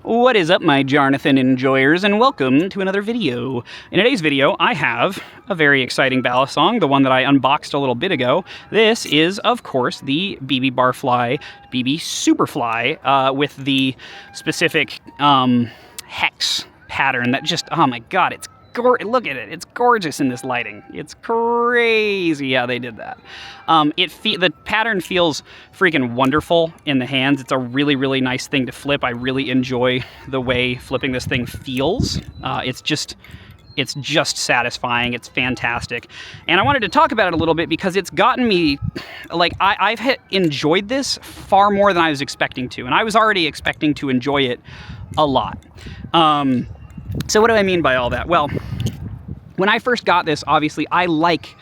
What is up, my Jarnathan enjoyers, and welcome to another video. In today's video, I have a very exciting balisong, the one that I unboxed a little bit ago. This is, of course, the BBSuperfly with the specific hex pattern that just, oh my god, it's look at it. It's gorgeous in this lighting. It's crazy how they did that. The pattern feels freaking wonderful in the hands. It's a really, really nice thing to flip. I really enjoy the way flipping this thing feels. It's just satisfying. It's fantastic. And I wanted to talk about it a little bit because it's gotten me, like, I've enjoyed this far more than I was expecting to. And I was already expecting to enjoy it a lot. So what do I mean by all that? Well, when I first got this, obviously, I like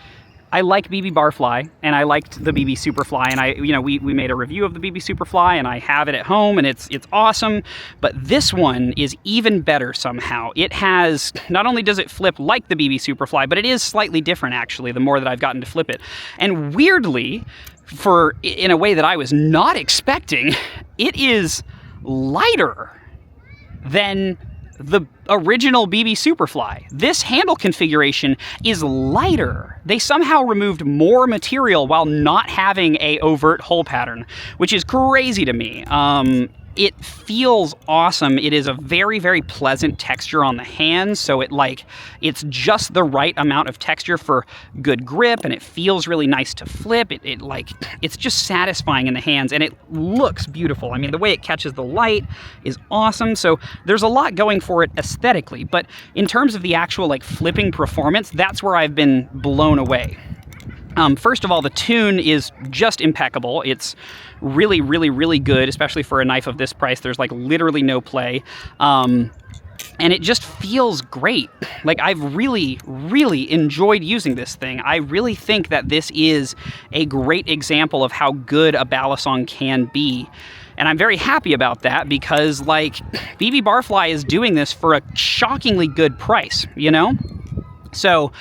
BBSuperfly, and I liked the BBSuperfly, and we made a review of the BBSuperfly, and I have it at home, and it's awesome. But this one is even better somehow. It has, not only does it flip like the BBSuperfly, but it is slightly different, actually, the more that I've gotten to flip it. And weirdly, in a way that I was not expecting, it is lighter than the original BBSuperfly. This handle configuration is lighter. They somehow removed more material while not having a overt hole pattern, which is crazy to me. It feels awesome. It is a very, very pleasant texture on the hands, so it's just the right amount of texture for good grip, and it feels really nice to flip. It's just satisfying in the hands, and it looks beautiful. I mean, the way it catches the light is awesome, so there's a lot going for it aesthetically, but in terms of the actual flipping performance, that's where I've been blown away. First of all, the tune is just impeccable. It's really, really, really good, especially for a knife of this price. There's literally no play. And it just feels great. I've really, really enjoyed using this thing. I really think that this is a great example of how good a balisong can be. And I'm very happy about that because, BBSuperfly is doing this for a shockingly good price, you know? So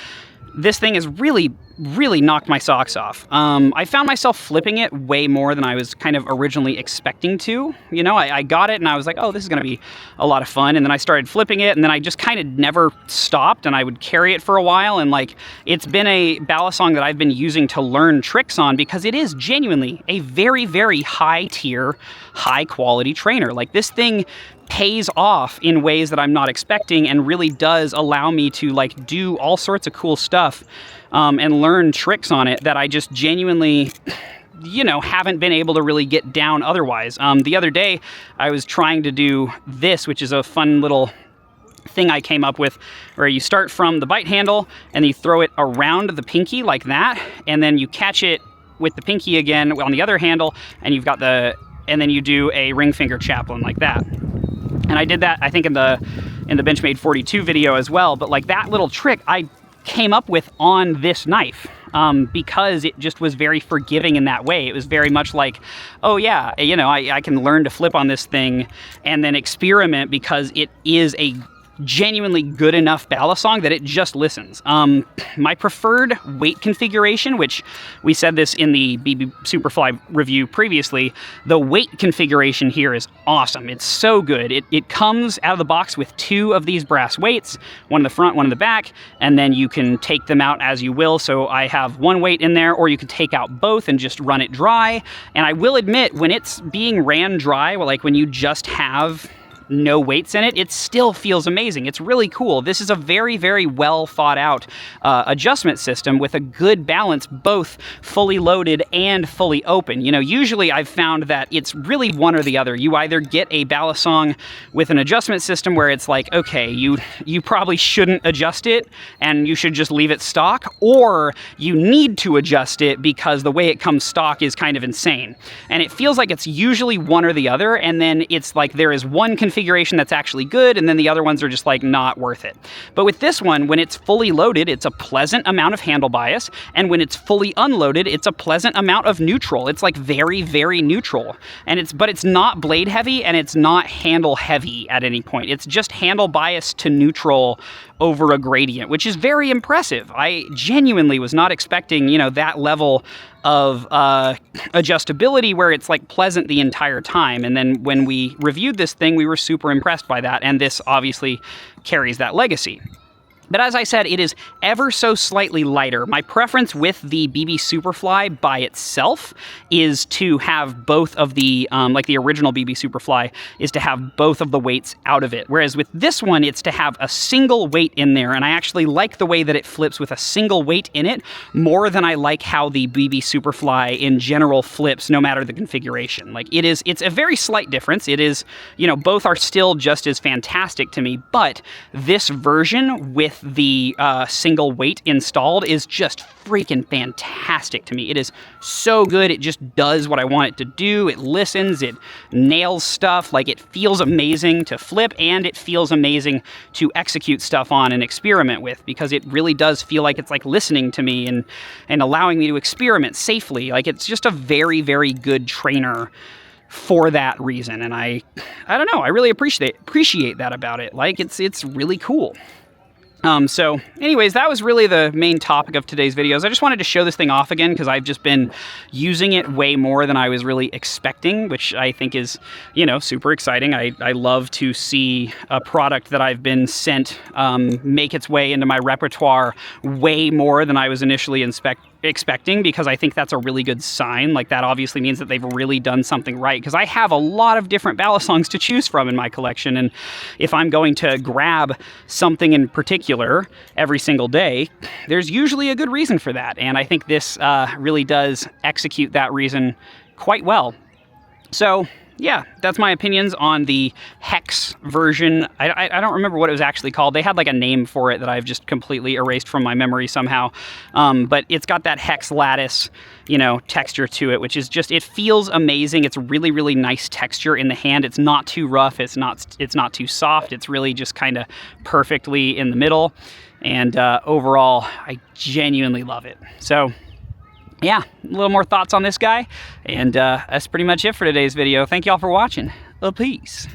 this thing is really knocked my socks off. I found myself flipping it way more than I was kind of originally expecting to. You know, I got it and I was like, oh, this is going to be a lot of fun. And then I started flipping it, and then I just kind of never stopped, and I would carry it for a while. And it's been a balisong that I've been using to learn tricks on because it is genuinely a very, very high tier, high quality trainer. This thing pays off in ways that I'm not expecting and really does allow me to do all sorts of cool stuff and learn tricks on it that I just genuinely haven't been able to really get down otherwise. The other day I was trying to do this, which is a fun little thing I came up with, where you start from the bite handle and you throw it around the pinky like that, and then you catch it with the pinky again on the other handle, and and then you do a ring finger chaplain like that. And I did that, I think, in the Benchmade 42 video as well. But that little trick I came up with on this knife because it just was very forgiving in that way. It was very much oh yeah, I can learn to flip on this thing and then experiment because it is a genuinely good enough balisong that it just listens. My preferred weight configuration, which we said this in the BBSuperfly review previously, the weight configuration here is awesome. It's so good. It comes out of the box with 2 of these brass weights, one in the front, one in the back, and then you can take them out as you will. So I have 1 weight in there, or you can take out both and just run it dry. And I will admit, when it's being ran dry, when you just have no weights in it, it still feels amazing. It's really cool. This is a very, very well thought out adjustment system with a good balance, both fully loaded and fully open. Usually I've found that it's really one or the other. You either get a balisong with an adjustment system where it's okay, you probably shouldn't adjust it and you should just leave it stock, or you need to adjust it because the way it comes stock is kind of insane. And it feels like it's usually one or the other, and then it's there is one configuration that's actually good, and then the other ones are just not worth it. But with this one, when it's fully loaded, it's a pleasant amount of handle bias, and when it's fully unloaded, it's a pleasant amount of neutral. It's very, very neutral. But it's not blade heavy, and it's not handle heavy at any point. It's just handle bias to neutral over a gradient, which is very impressive. I genuinely was not expecting, that level of adjustability where it's like pleasant the entire time. And then when we reviewed this thing, we were super impressed by that, and this obviously carries that legacy. But as I said, it is ever so slightly lighter. My preference with the BBSuperfly by itself is to have both of the, like the original BBSuperfly, is to have both of the weights out of it. Whereas with this one, it's to have a single weight in there. And I actually like the way that it flips with a single weight in it more than I like how the BBSuperfly in general flips no matter the configuration. Like it's a very slight difference. It is, you know, both are still just as fantastic to me, but this version with the single weight installed is just freaking fantastic to me. It is so good. It just does what I want it to do. It listens, it nails stuff. Like, it feels amazing to flip, and it feels amazing to execute stuff on and experiment with, because it really does feel like it's like listening to me and allowing me to experiment safely. Like, it's just a very, very good trainer for that reason. And I don't know, I really appreciate that about it. Like, it's really cool. So anyways, that was really the main topic of today's videos. I just wanted to show this thing off again because I've just been using it way more than I was really expecting, which I think is, you know, super exciting. I love to see a product that I've been sent make its way into my repertoire way more than I was initially expecting, because I think that's a really good sign. Like, that obviously means that they've really done something right, because I have a lot of different balisongs to choose from in my collection, and if I'm going to grab something in particular every single day, there's usually a good reason for that, and I think this really does execute that reason quite well. So yeah, that's my opinions on the hex version. I don't remember what it was actually called. They had like a name for it that I've just completely erased from my memory somehow. But it's got that hex lattice, you know, texture to it, which is just, it feels amazing. It's really, really nice texture in the hand. It's not too rough. It's not too soft. It's really just kind of perfectly in the middle. And overall, I genuinely love it. So yeah, a little more thoughts on this guy, and that's pretty much it for today's video. Thank y'all for watching. Peace.